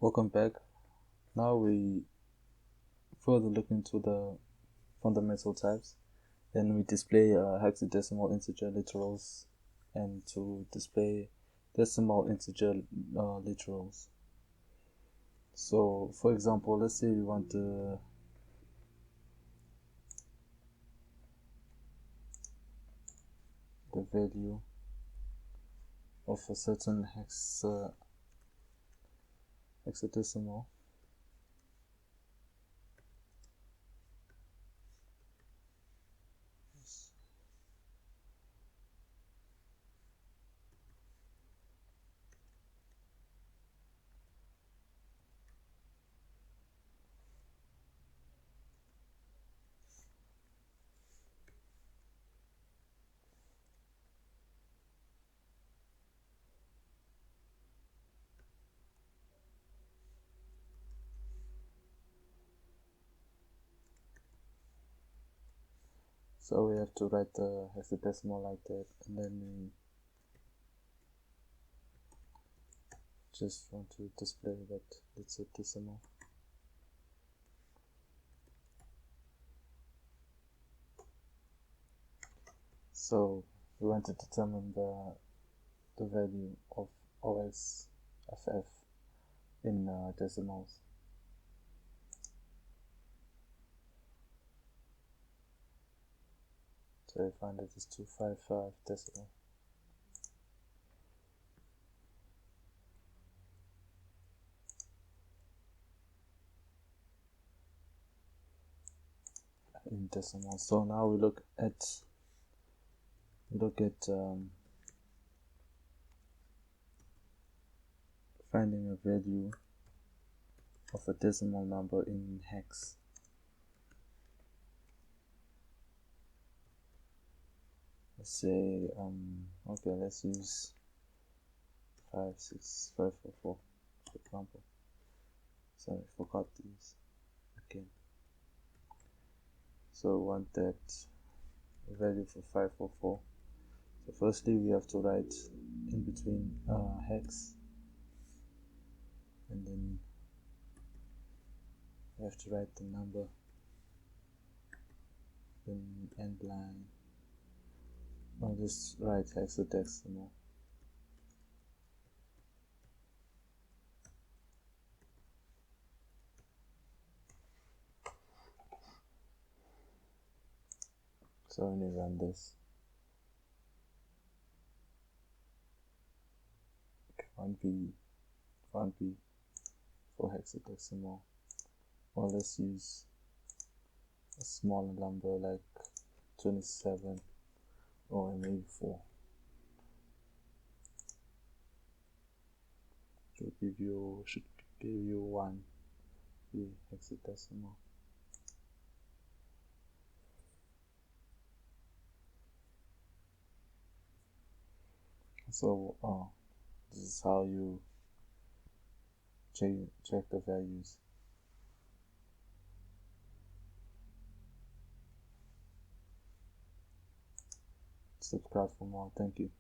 Welcome back. Now we further look into the fundamental types. Then we display hexadecimal integer literals and to display decimal integer literals. So for example, let's say we want the value of a certain hexadecimal. So we have to write the hexadecimal like that, and then we just want to display that it's a decimal. So we want to determine the value of OSFF in decimals. So we find that it's 255 decimal. In decimals. So now we look at finding a value of a decimal number in hex. Let's say okay, let's use 56544 for example. Sorry, I forgot these again. So we want that value for 544. So firstly we have to write in between hex, and then we have to write the number, then end line. I'll just write hexadecimal. So when you run this, okay, 1B for hexadecimal, or let's use a smaller number like 27 or maybe 4. Should give you 1B hexadecimal. So this is how you check the values. Subscribe for more. Thank you.